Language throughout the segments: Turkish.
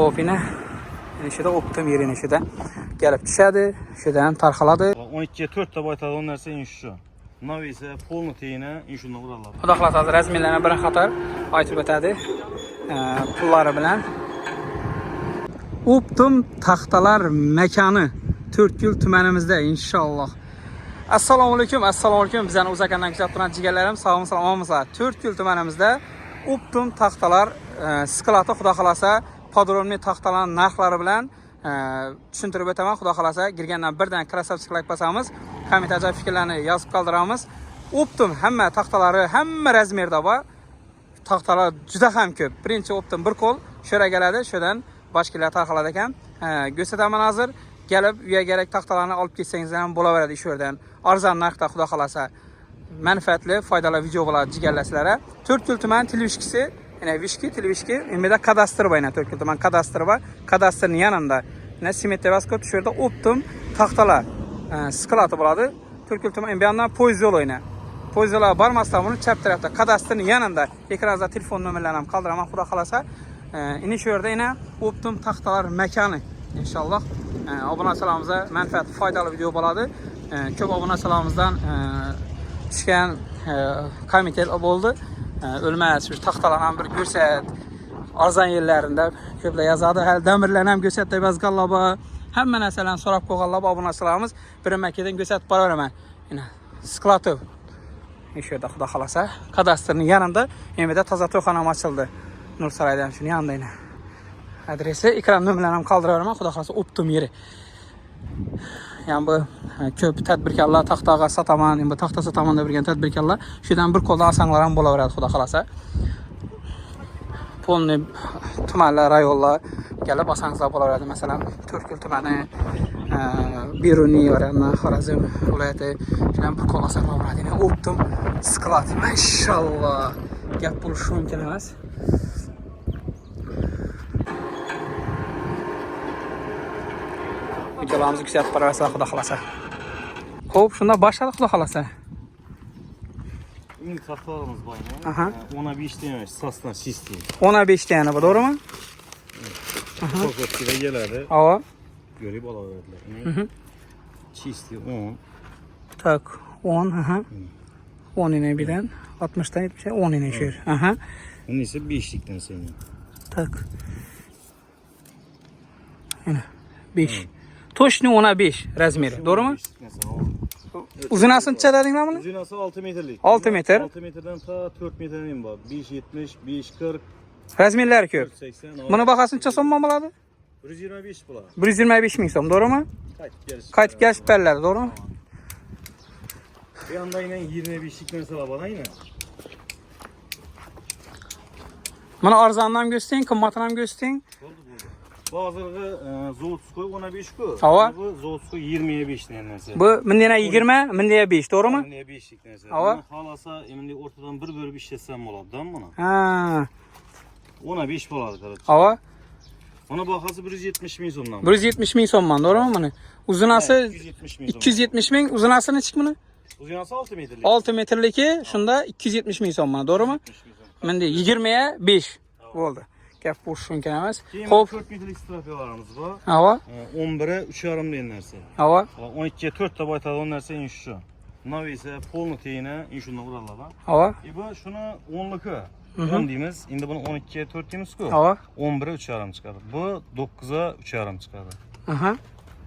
Ofine enişede optum yer enişede gelip düşedi. Şuradan tarxaladı. 12'ye 4 de baytadı onun neresi inşu. Nav ise polnu teyine inşunla vurarlar. Xudoxolasa rasmiylarni bir xatar aytib o'tadi. Pullari bilan Optum taxtalar makoni To'rtko'l tumanimizda inshaalloh. Assalomu alaykum. Bizani O'zakandan kuzatib turgan jigarlarim, sog'mi, salomatmisizlar? To'rtko'l tumanimizda Optum taxtalar sklati xudo xolasa podrobniy taxtalar narxlari bilan tushuntirib o'taman. Xudo xolasa girgandan birdan krasavchiklar pasamiz. Kommentariya fikrlarni yozib qoldiramiz. Optum hamma taxtalari hamma razmerda bor. Taxtalar juda ham ko'p. Birinchi Optum bir qo'l sho'ra keladi, sho'dan boshqalar tarqaladi ekan. Ko'rsataman hozir. Kelib uyga kerak taxtalarni olib ketsangiz ham bo'laveradi ish yerdan. Arzon narxda xudo xolasa manfaatli, foydali video bo'ladi jigarlasizlar. To'rtko'l tuman televishkisi, yana vishki, televishki, endi kadastr bor, yana To'rtko'l tuman kadastr bor. Kadastrning yanında ne simet tevaskot shu yerda Optum taxtalar sklati bo'ladi. To'rtko'l tuman bu yandan poyezd yo'li o'yna. Poyezdlar bormasdan buni chap tarafda kadastrning yanında ekranda telefon nomerlarini ham qoldiraman xudo xolasa. Ini shu yerda yana Optum taxtalar makoni inshaalloh. Obunachilarimizga manfaat foydali video bo'ladi. Ko'p obunachilarimizdan tushgan kommentlar bo'ldi. O'lmas shu taxtalarni ham bir ko'rsat. Arzon yerlarida ko'plar yozadi. Hali damirlarni ham ko'rsat deb yozganlar bor. Hamma narsalarni so'rab qo'yganlar bor obunachilarimiz. Bir-makidan ko'rsatib boraveraman. Yana sklatov. Shu yerda xudo xolasa kadastrning yanında endi toza to'yxonam ochildi. Nursaroydan shuni yanında yana. Adresi ekran nomerlarini ham qoldiraveraman. Xudo xolasa Optum yeri. Yani bu ko'p tadbirkorlar taxtaga sataman, endi taxta sataman deb yurgan tadbirkorlar shudan bir qo'lda olsanglar ham bo'laveradi xudo xolasa. Polni tumanlar, rayonlar kelib olsangizlar bo'laveradi. Masalan, To'rtko'l tumani, Beruniy rayoni, Xorazm viloyati shundan bir qo'l olsanglar bo'ladi. Yani Optum sklat. Mashallah. Gap bo'lishi mumkin emas. Videolarimizni kuzatib boraverasizlar xudo xolasa. Xo'p, shunda boshladik xudo xolasa. İlk taxtalarımız var ya. Aha. 10'a 5 demek sasna çisti. 10'a 5 tane bu, doğru mu? Çok etkili geldi. Ava. Görüp alaverdiler. Çisti 10. Tak 10, aha. 10 ine bilen 60'dan 70'e 10 ine şöyle. Aha. Onun ise 5'likten senin. Tak. Yine 5. Toşni 10'a 5 razmeri, doğru mu? Uzunasını çadadın mı bunu? Uzunası 6 metrelik. 6 metre. 6 metreden ta 4 metrenin var. 5.70, 5.40. Razmerler köp. 4.80. Bunu bakasın çason mu buladı? 125 bula. 125 bin son, doğru mu? Kayıt gel süperler, doğru mu? Bir anda yine 25'lik mesela bana yine. Bunu arzandan gösterin, kımmatından gösterin. Bazıları Zoltskoy 10'a 5 koy. Hava. Bu Zoltskoy 20'ye 5 neredeyse. Bu mindine 20, mindine 5, doğru mu? 20'ye 5'lik neredeyse. Hava. Halasa emindi ortadan bir bölü bir işletsem oladı değil mi buna? Ha. 10'a 5 boladı kardeşim. Hava. Ona bakası 170 bin sondan. 170 bin sonman, doğru mu bunu? Uzunası Evet, 270 bin, uzunası ne çık bunu? Uzunası 6 metrelik. 6 metrelik, şunda 270 bin sonman, doğru mu? Mindi 20'ye 5 oldu. Gap boş mümkün emas. Hop. 4 metrelik strafiyalarımız var. Hava. 11'e 3 yarım deyin nerse. Hava. 12'ye 4 de baytadı onun nerse inşu. Nav ise polnu teyine inşunla vurarlar. Hava. Bu şunu 10'lukı. 10 deyimiz. Şimdi bunu 12'ye 4 deyimiz ki. Hava. 11'e 3 yarım çıkardı. Bu 9'a 3 yarım çıkardı. Aha.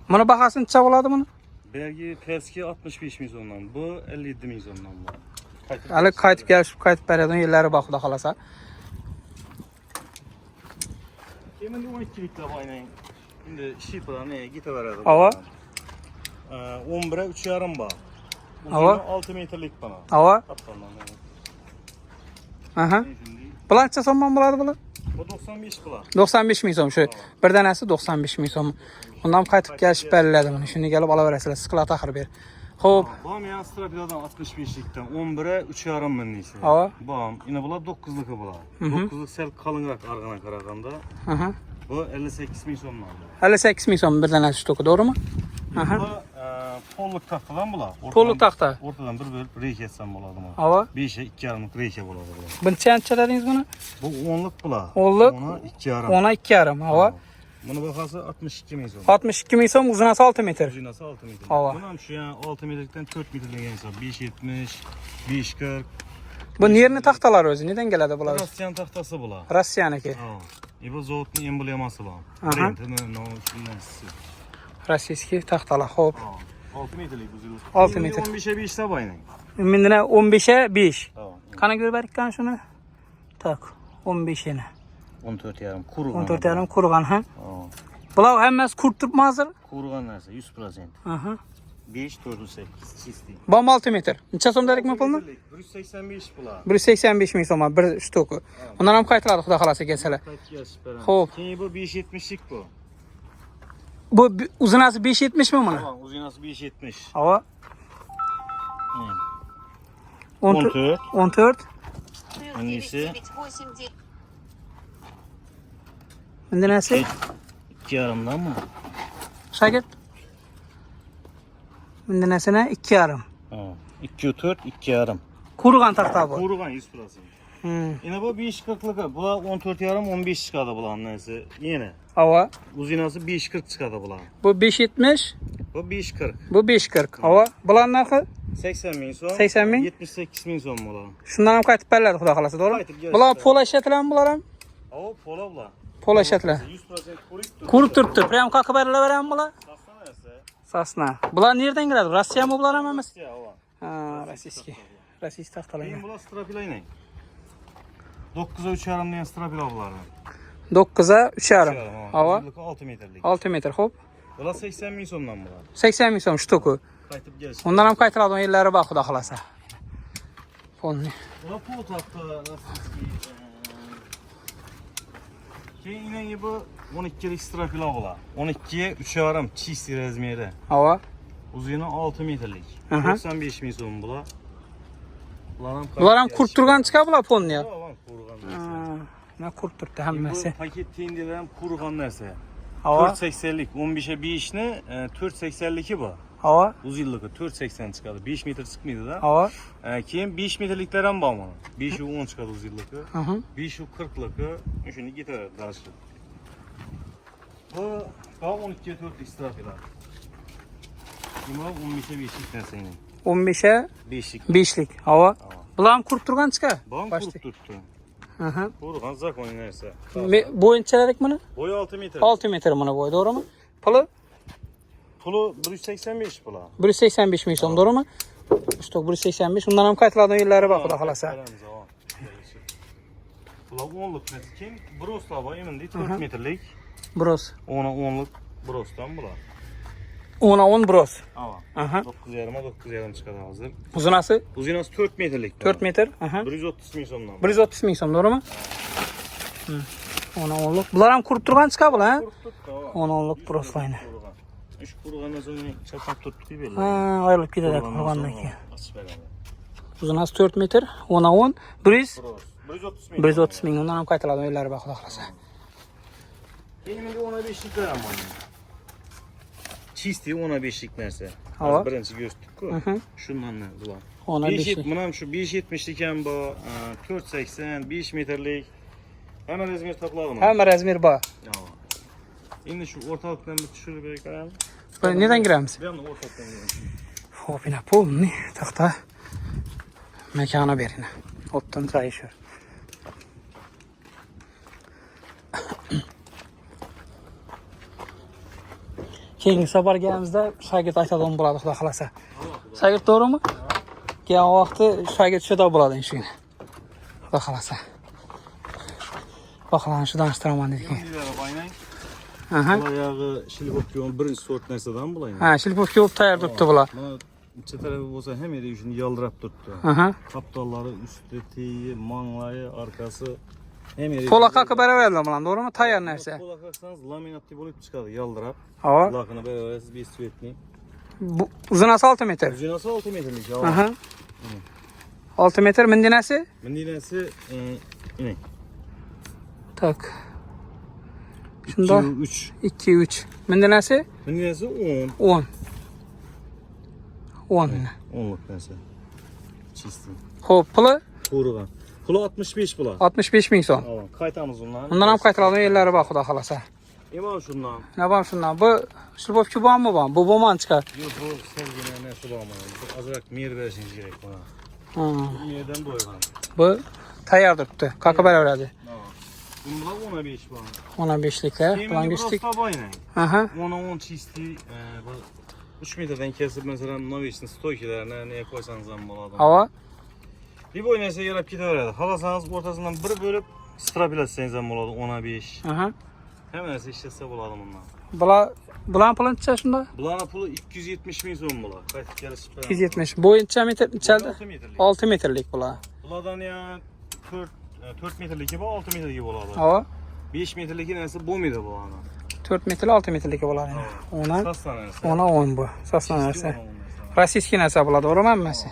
Bunu bakasın çabaladı bunu. Belki perski 65 milyondan. Bu 57 milyondan bu. Ali kayıt gelip kayıt beriyordun yerleri bakıda kalasa. Şimdi 12'lik de aynı. Şimdi şifre ne gite veradi. Hava. 11'e 3 yarım var. Hava. 6 metrelik bana. Hava. Kaptandan. Aha. Bulança sonman buladı bunu? Bu 95 bula. 95 bin son şu. Bir tanesi 95 bin son. Ondan kayıt gelip beriyordum bunu. Şimdi gelip alaverəsiniz. Sklat axır bir. Hop. Bam ya strafiyadan 65'likten 11'e 3 yarım ben neyse. Hava. Bam yine bula 9'luk bula. 9'luk sel kalınrak argana karaganda. Aha. Bu 58 milyon sonlandı. 58 bin son bir tanesi stoku, doğru mu? Aha. Bu Polluk taxtadan bular. Polluk taxta. Ortadan bir reyk etsem buladı mı? Hava. Bir işe 2,5 reyke buladı bular. Buncha dediniz bunu? Bu 10'luk bular. Onluk. Ona 2,5. Ona 2,5. Hava. Bunu bakası 62 ming so'm. 62 ming so'm, uzunasi 6 metr. Uzunası 6 metre. Hava. Bunun şu yani 6 metreden 4 metreden hesap. 5,70, 5,40. Bu nerini taxtalar o'zi? Neden keladi bular? Rossiyan taxtasi bular. Rossiyaniki. Ha. Bu zavodning embleması bular. Aha. Brendini shundan Rossiyskiy taxtalar. Xo'p. 6 metrlik uzunluq. 6 metr. 15'e 5 sabayning. Mendina 15'e 5. Ha. Qani ko'rib berikkan shuni? Tak. 15'ini. 14,5 qurugan. 14,5 qurgan ha. Ha. Bular hammasi qurib turibmi hozir? Qurugan narsa 100%. Aha. 5 408 çisti. Bom 6 metr. Necha so'm dedik mi pulni? 185 bular. 185 ming so'm bir shtuki. Undan ham qaytiladi xudo xolasa kelsalar. Xo'p. Keyin bu 5,70lik bu. Bu uzunasi 5,70 mi buni? Tamam, uzunası 5,70. Hava. 14. 14. Hangisi? Bunda nasi? 2,5'dan mı? Shagird. Bunda nasini 2,5. Ha. 2,4, 2,5. Qurgan taxta bu. Qurugan 100%. Yine bu 5,40'lık. Bu 14,5 15 çıkadı bulan neyse. Yine. Hava. Uzunası 5,40 çıkadı bulan. Bu 5,70. Bu 5,40. Bu 5,40. Hava. Bular narxi 80 ming so'm. 80 ming? 78 ming so'm bulan. shundan ham qaytib beriladi xudo xolasa, to'g'rimi? Qaytib kelishdi. Bular pola ishlatiladimi bular ham? O pola bulan. Pola ishlatiladi. 100% kuruyuptu. Qurib turibdi. Prям qaqib berilaveradimi bular? Sasna neyse. Sasna. Bular nereden keladi? Rossiyami bular ham emas? Ya o. Ha, rossiyskiy. Rossiy taxtalar. Keyin bular strapilayne. 9'a 3,5 degan strapila bular. 9'a 3,5. Hava. 6 metrlik. 6 metr, xo'p. Bular 80 ming so'mdan bular. 80 ming so'm shtuki. Qaytib kelsin. Undan ham qaytiladigan yerlari bor xudo xolasa. Polni. Bular pol taxta rossiyskiy. Keyin yine bu 12'lik strapila bular. 12'ye 3,5 чистый razmeri. Hava. Uzuni 6 metrlik. Aha. 95 ming so'm bular. Bular ham qurib turgan chiqadi bular polni. Tamam, qurugan narsa. Ne qurib turibdi Bu hammasi. paket teyindiler ham qurugan narsa. Hava. 4,80'lik 15'e 5'ni 4,80'liki bu. Hava. Uz yıllık 4,80 çıkadı. 5 metre çıkmıydı da. Hava. Keyin 5 metrlikler ham var mı? 5'i 10 çıkadı uz yıllık. Hı hı. 5'i 40'lık. Şunu gitar darışı. Bu daha 12'ye 4'lük strafiler. Buna 15'e 5'lik narsa yine. 15'e 5'lik. 5'lik. Hava. Bular ham qurib turgan chiqadi. Bağım kurup tuttu. Hı hı. Kurugan zakon narsa. Bo'yincha dedik buni? Boyu 6 metre. 6 metr buni bo'yi, to'g'rimi? Puli Pulu 185 pula. 185 ming so'm, to'g'rimi? Shtok 185. Undan ham qaytiladigan yerlari bor xudo xolasa. Bular 10'luk kim? Broslar var endi 4 metrlik. Bros. 10'a 10'luk brosdan bular. 10'a 10 bros. Ama Aha. 9,5'a 9,5 çıkadı hazır. Uzunasi Uzunası 4 metrlik. 4 metr. Aha. 130 ming so'mdan. 130 ming so'm, to'g'rimi? 10'a 10'luk. Bular ham qurib turgan chiqadi bular, ha? 10'a 10'luk broslayni. Ish qurgandan so'ng chapab turibdi belli. Ha, ayrilib ketadi qurgandan keyin. Ochib beradi. Uzunasi 4 metr, 10'a 10, 100 130 ming. 130 ming. Undan ham qaytiladigan yerlari bor xudo xolasa. Keyin menga 15'lik ham bor. Чистый 15'lik narsa. Hava. Hozir birinchi ko'rsatdik-ku. Shundan bular. 15'lik. Mana shu 5,70lik ham bor, 4,80, 5 metrlik. Hamma razmer topladimi? Hamma razmer bor. Endi shu o'rtalikdan bir tushirib beraymi? Neden giramiz? Bu ham o'rtalikdan giramiz. Xo'p, ina polni taxta mekana berin. Otdan tayishur. Keyingi safar kelganimizda shagird aytadigan bo'ladi xudo xolasa. Shagird to'g'rimi? Kelgan vaqti shagird shuda bo'ladi inshaalloh. Xudo xolasa. Bakalım şuradan açtıraman dedik. Aha. Ayağı şilbopki birinchi sort narsadan bulayım. Ha, şilbopki olib tayyor turibdi bular. Mana ichi tarafi bo'lsa ham yeri shuni yaldirab turibdi. Aha. Kaptallari, usti, teyi, manglayi, arkasi ham yeri. Pola qaqib beraveradilar bular, to'g'rimi? Tayyor narsa. Pola qaqsangiz laminatli bo'lib chiqadi, yaldirab. Hava. Laqini beraverasiz, besvetli. Bu uzunasi 6 metr. Uzunasi 6 metrlik. Aha. 6 metr mindinasi? Mindinasi ne? Tak. Şunda 2 3. 2 3. Mindinasi? Mindinasi 10. 10. 10. 10'luk nəsə. Çistim. Xo'p, puli Quyruğu. Pulu 65 bula. 65 ming so'm. Tamam. Qaytamız ondan. Bundan ham qaytaradigan yerlari bor, xudo xolasa. İmam şundan. Ne var şundan? Bu şurbopki bormi bu? Bu bo'lman chiqar. Yok bu sevgine nəsə bağlı. Bu azraq mer verişiniz gerek buna. Ha. Bu yerden doyulan. Bu tayyor turibdi. Qaqib beraveradi. Tamam. Bunlar 10'a 5 bana. 15'liklar, plangistik. Yemin bayna. Aha. 10'a 10 çisti. Bu 3 metreden kesip mesela noviçin stoykilerine neye koysanız amma oladı. Hava. Bir boy neyse yarab gidiveradi. Halasanız ortasından bir bölüp strabil etsanız amma oladı 10'a 5. Aha. Hemen neyse işletse buladı bundan. Bulan pulun necha shunda? Bularına pulu 270 bin so'm bular. Qaytib kelishib beradi. 270. Boyuncha metr nechaldi? 6 metrlik. 6 metrlik bular. Bulardan ya 4 metrliki bu 6 metrliki buladı. Hava. 5 metrliki neyse bu muydu bularına? 4 metr 6 metrlik bo'ladi. Ona Saslanırsa. ona 10 bu. Saslanarsa. Rossiyskiy narsa bo'ladi, to'g'rimi hammasi?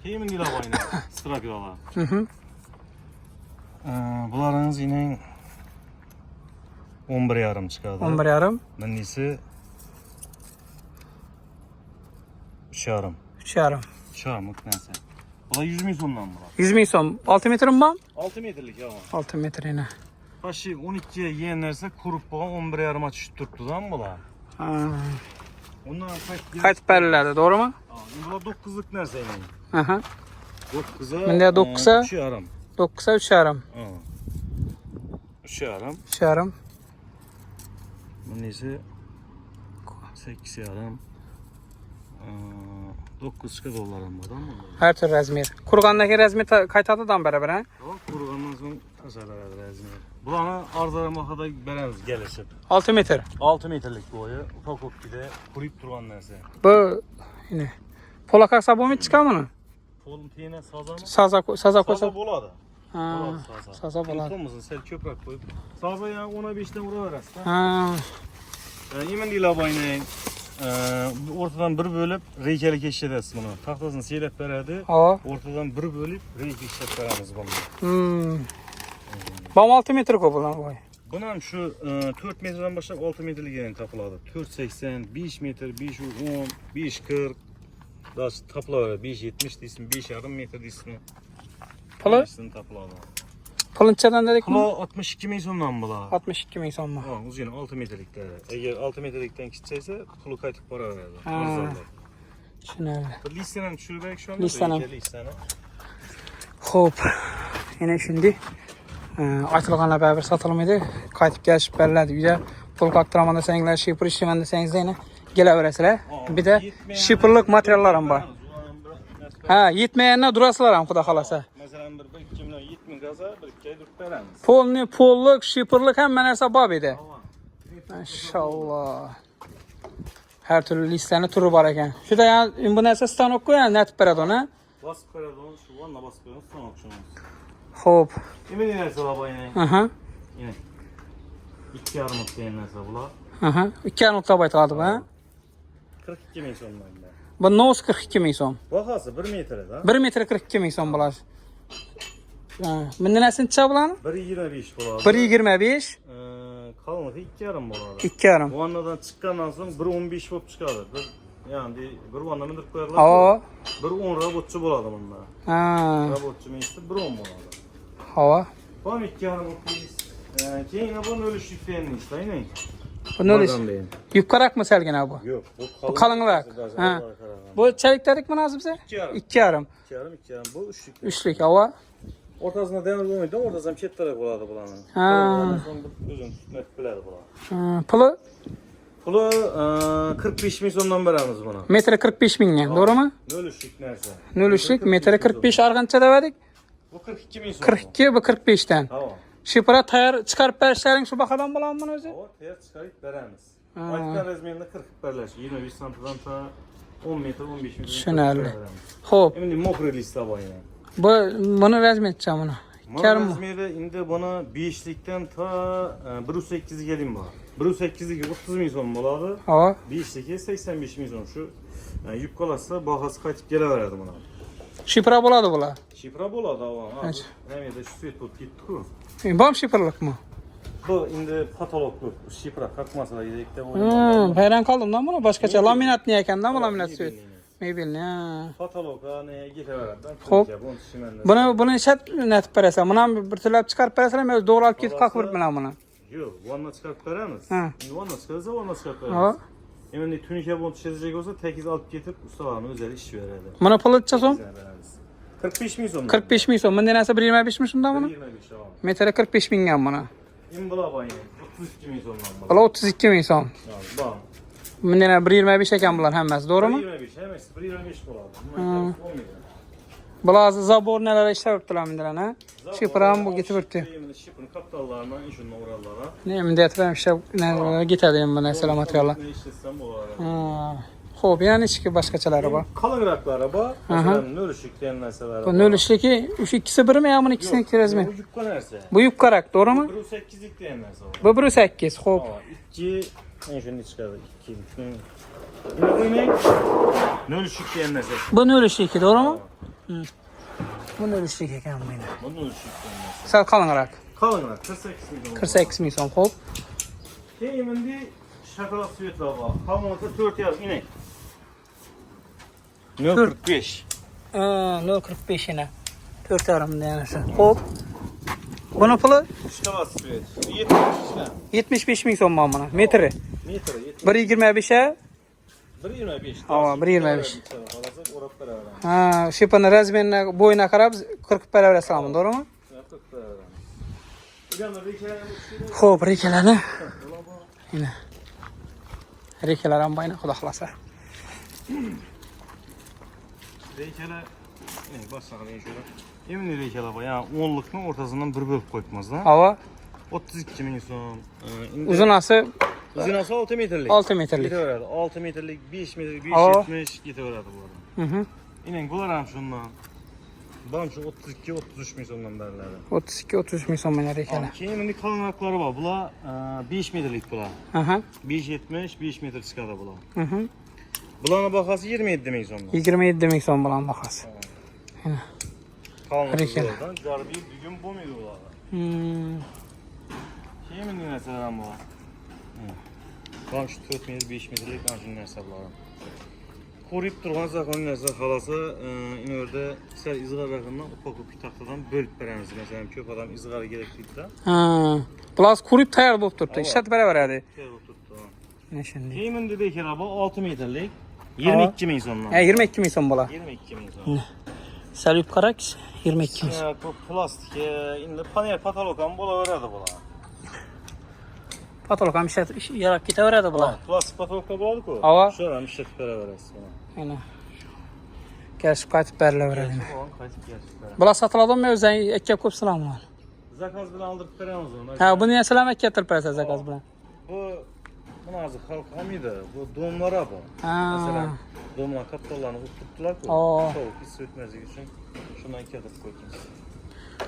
Keyin nila bayna strabilalar. Mhm. Bularınız yine 11 yarım çıkardı. 11,5, Bendisi 3 yarım. 3,5. 3 yarım neyse. Bular 100 bin sondan bular. 100 ming so'm. 6 metrmi bor? 6 metrlik ama. 6 metr yine. Başı 12'ye yeğenlerse kurup bulan 11 yarıma düşüp tuttu lan bular. Ha. Ondan Qaytib beriladi, to'g'rimi? Bular 9'luk nerse yani. Aha. 9'a. Bende 9'a 3 yarım. 9'a 3,5. 3 yarım. 3,5. Bendisi 8 yarım. 9 çıkı dolarım bu adam mı? Her tür razmer. Qurg'ondagi razmer qaytadidan beraber ha? Tamam, kuruğundan sonra tasarlar lazım. Bulanı arzlarıma kadar bereniz gelişip. 6 metr. 6 metrlik boyu, ufak bir de kuruyup duran nerse. Bu yine. Polak aksa bu mu çıkar mı? Polun tiyine saza mı? Saza Saza koysa. boladı. Ha. Boladı saza. Saza boladı. Kultomuzun sel köprak koyup. Saza ya ona 5'ten vura verersin. Ha. Yemin değil abayne. Ortadan bir bölüp reykeli keşfedersin bunu. Tahtasını seyrep vererdi. Hava. Ortadan bir bölüp reyk keşfet vereriz bunu. Bam 6 metr kopulan boy. Bunun şu 4 metreden başlayıp 6 metrelik yerin tapıladı. 4.80, 5 metre, 5.10, 5.40. Daha tapıla var. 5.70 değilsin, 5.5 metre değilsin. Pulu? Tapıladı. Pulun nechadan dedik mi? Pulu 62 bin sondan bula. 62 ming so'm bu. Uzun 6 metrelikte. Eğer 6 metrelikten gitseyse pulu kaytıp para verdi. Ha. Tushunarli. Listeden düşürmek şu anda. Listenem. Listeden. Xo'p. Yana shunday. Aytilganlar baribir sotilmaydi. Qaytib kelishib beriladi. Uyda pul qaktiraman desanglar, shipr ishlayman desangizlar yana kelaverasizlar. Bir de shipirlik materiallar ham bor. Ha, yetmagandan durasizlar ham, xudo xolasa. Mesela bir kimden 70 gaza bir kere durup veremiz. Polni, pollik, shipirlik hamma narsa bor edi. Maşallah. Her türlü listeni turu var ekan. Şurada yani bu narsa stanokku yani netib beradi ona. Basıp veradi onu şu vanla basıp veradi son okşamaz. Xo'p. Emin inerse baba yine. Aha. Yine. 2 yarım okşayanlarsa bula. Aha. 2,5 aytadi bu ha. 42 bin sondan da. Bu nos 42 ming so'm. Bakası 1 metre da. 1 metr 42 ming so'm bo'ladi. Ha, bundan necha necha bo'ladi? 1.25 buladı. 1,25, Kalınlığı 2 yarım buladı. 2,5. Bu vannadan çıkkandan sonra 1.15 bop çıkardı. Yani bir vanna mı durup koyarlar? Hava. 1.10 robotçu buladı bunda. Ha. Robotçu mecliste 1.10 buladı. Hava. Bana 2 yarım okuyuz. Keyin bunun ölüş yükleyenini işte aynı. Bu öyle. Yukarırak mı selgin bu? Yok. Bu kalınlık. Ha. Bu çelik dedik mi lazım bize? 2,5. 2,5. 2 yarım. Bu 3'lük. Üçlük hava. Ortasında demir olmaydı. Ortasından çet tarafı buladı bulanı. Ha. Özün net bilədi bula. Ha. Pulu Pulu 45 bin sondan veremiz buna. metre 45 mingdan, doğru mu? Nölüşlük nerse. Nölüşlük metre 45 argancha dedik. Bu 42 bin son. 42 bu 45'ten. Tamam. Shipra tayyor chiqarib berishlaring shu baqadan bo'ladimi buni o'zi? O teyar çıkarıp veremiz. Aytkan rezmeninde 40 berler. 25 santimden ta 10 metre 15 metre. Tushunarli. Xo'p, Emin mokre lista bu yine. buni razmetcha buni. Karım. Mazmeri indi bana 5'likten ta 1.8'i gelin var. 1.8'i 30 bin son buladı. Hava. 5'liki 85 bin son şu. Yani yük kolası bahası kaçıp geleverdi buna. Shipra bo'ladi bular. Şifra buladı ama. Evet. Hem de şu suyet bulup gitti ku. Bom shipirlikmi? Bu indi patologlu şifra kalkmasa da yedekte bu. Hayran qoldim-da buni. Boshqacha laminat ne ekan-da bu laminat suvet. Mebelni. Patoloqa neye getiverdim. Hop. Bunu neçə netib verəsən? Buna bir türlü çıxarıb verəsən, mən doğru alıp gedib qalxıb bilmən bunu. Yok, vanna çıkarıp veremiz. Ha. Vanna çıkarırsa vanna çıkarıp Ha. veremiz. Hemen tünike bont çizecek olsa tekiz alıp getirip ustalarına özel iş verirdi. Buna pul etçəsən? 45 bin son. 45 min son. Məndə nəsə 1.25 min şunda bunu? 25 tamam. Metre 45 bin gən buna. İmbala bayı 32 bin son. Bula 32 min son. Bak. Məndə nə 1.25 ekan bunlar həmməsi, doğru mu? 25 hemen 125 buladı. Bunlar 10 Bula zabor nələrə işləbdirlər məndə nə? Şifram bu getiribdi. Şipin kaptallarından işin oralara. Ne məndə ətrafım işə nələrə getirdim bu nəsə materiallar. Ne işletsem bu arada. Xo'p, yana neçə başqachaları var? Kalın raklara bak. Mesela nölüşlük diyen neseler. Bu nölüşlüki şu ikisi birmi ya bunun ikisini kirez mi? Bu yukka nerse. Bu yupkarak, doğru mu? Bu 8'lik diyen nese var. Bu 1.8, xo'p. 2 ne şunu çıkardı 2 3. Bu ne? Nölüşlük diyen nese. Bu nölüşlüki, doğru mu? Hı. Bu nölüşlük ekan bu yine. Bu nölüşlük diyen nese. Sal kalınrak. Kalın rak 48 milyon. 48 min son, xo'p. Şimdi şokolad süvetler var. Kalınlıkta 4 yaz inek. 0.45. 0.45 yine. 4.5 yani şu. Xo'p. Bunun pulu Şokolad süvet. 70 işte. 75 min son bana. Metri. Metre 1.25'e 1.25. Aa, 1.25. Alacak orap beraber. Ha, şipini razmerine boyuna qarab 40 beraber salamın, doğru mu? 40 beraber. İlanda bir kere Xo'p, rekelarni. Yine. Rekelar ham bayna xudo xolasa. Reykele başladı şöyle. Emin reykele var. Yani 10'luk'un ortasından bir bölüp koymaz lan. Hava 32 min son. uzunası Uzunası 6 metrelik. 6 metrelik. Gidiveradi. 6 metrelik, 5 metrelik, 5.70 gidiveradi bu arada. Hı hı. İnen bular ham şundan. Bana şu 32-33 min sondan derlerdi. 32-33 min son mana rekelar. Keyin kalınlıkları var. Bular 5 metrelik bular. Aha. 5.70, 5 metre çıkardı bular. Hı hı. Bularına bakası 27 min sondan. 27 min son bilan bahası. Kalınlıkları oradan. Carbi bugün bu muydu bular? Hmm. Kimin mesela bu? Bak şu 4 metre 5 metrelik anjin hesaplarım. Koruyup durğan zakon nəsə xalası inorda sər izğar rəqəmindən ufak tahtadan bölüb verəmiz. Məsələn, köp adam izğarı gereklikdə. Ha. Bulas kuruyup tayar bo'lib turibdi. İşlat beraveradi. Tutdu. Ne şimdi? Kimin dedi ki bu 6 metrelik 22 min sondan. 22 min son bola. 22 min son. Salib qarak 22 min. Ya bu plastik indi panel patoloqan bola veradi bular. Patolog ham ishlatib yarab ketaveradi bular. Plastik patoloqqa bo'ladi ku. Ava. Shu ham ishlatib beraverasiz buni. Mana. Kelishib qaytib berilaveradi. Qaytib kelishib. Bular sotiladimi o'zing akka ko'p silamlar? Zakaz bilan aldırıp veremiz onu. Ha, buni nesalam akka tirpirasiz zakaz bilan. Bu bunazı halk hamida bu domlara bu. Ha. Mesela domlar kaptalarını tuttular ku. Oo. Soğuk hiç ötmezlik için şundan iki atıp koydunuz.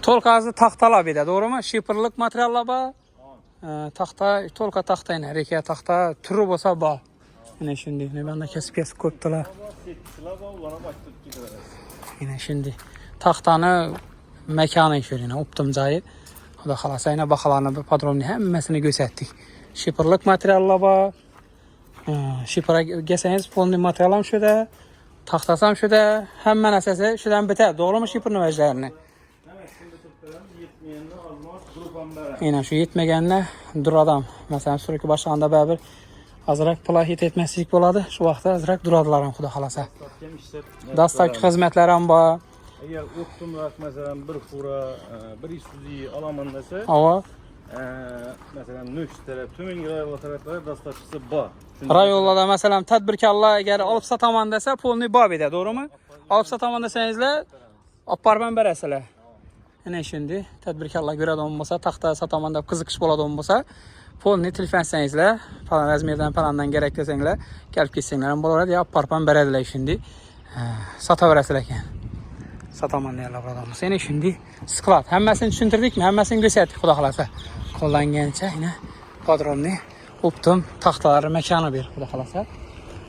Tolkazı taxtalar bir de, doğru mu? Şipirlik materiallar var. Taxta, tolka taxta yine. Rekiye taxta türü olsa var. Yine şimdi. Ne ben de kesip koydular. Setçiler var, onlara başlayıp gidiyorlar. Yine şimdi. Taxtanı mekanı işiyor yine. Optum cayı. O da xalasa yine bakalarını, padronu hemmesini gösterdik. Şipirlik materiallar var. Şipira gelseniz polni materialam şurada. Taxtasam şurada. Hemen əsəsi şuradan biter. Doğru mu şipirni vəclərini? Yine şu yetmegende dur adam. Mesela sürekli başlarında beraber azırak pula hit etmezlik boladı. Şu vaxtda azırak duradılar xuda xalasa. Dastak xizmətlərim var. Eğer optumrak mesela bir fura, bir isuzi alamın dese, Ava. mesela nöştere, tümün rayonlar tarafları dastakçısı ba. Rayonlarda mesela tədbirkarlar eğer alıp sataman dese polni bab eder, doğru mu? Alıp sataman desenizle aparman berəsilər. Yine şimdi tədbirkarlar görə də olmasa, taxta sataman da kızıkış boladı olmasa, polni telefonsənizlə, falan razmerdən falandan gerek desənlər, gəlib keçsənlər, bolalar ya aparman berədilər şimdi. Sata verəsilər ki. Sataman deyirlər burada olmasa. Yine şimdi sklat. Həmməsini düşündürdük mi? Həmməsini göstərdik xuda xalasa. Koldan gəncə yine padronni optum taxtaları məkanı bir xuda xalasa.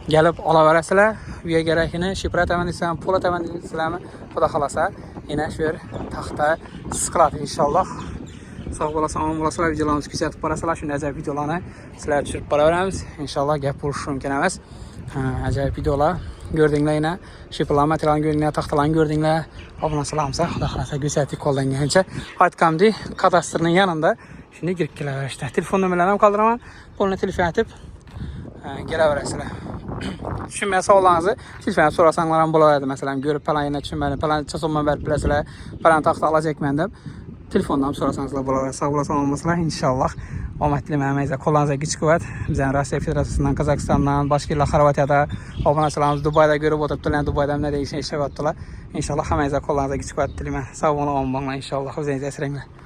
Gəlib ala verəsilər. Üyə gərəkini şifrə təməndisəm, pula təməndisəm xuda xalasa. Yine şöyle taxta sklat inşallah. Sağ olasın, aman olasınlar, videolarımızı göstərib barasılar. Şimdiəcəb videolarını sizlərə düşürüb bara verəmiz. İnşallah gəp vuruşum gəlməz. Acayip videolar. Gördüğünler yine. Şıpılan materialını gördüğünler, tahtalarını gördüğünler. Abone salamsa. Xuda xalasa göstərdik koldan gelince. Hayt kamdi kadastrının yanında. Şimdi girip gelever işte. Telefon nömrələrini kaldıramam. Bununla telefon edip gelever esile. Düşünmeye sağolağınızı telefon sorasanlar bulardı mesela. Görüp falan yerine düşünmeli. Falan çasonma verip bilesile. Falan taxta alacak məndə. Telefondan sorasanızlar bulardı. Sağ olasın olmasılar inşallah. Omad diləməyimizə, qollarınıza güc qüvvət. Bizən Rusiya Federasyasından, Kazakistandan, başqa yerlər Xorvatiyada, abunəçilərimiz Dubayda görüb oturdular. Dubayda nə deyişən işə qatdılar. İnşallah həməyizə qollarınıza güc qüvvət diləmə. Sağ olun, inşallah. Özünüzə əsirənglər.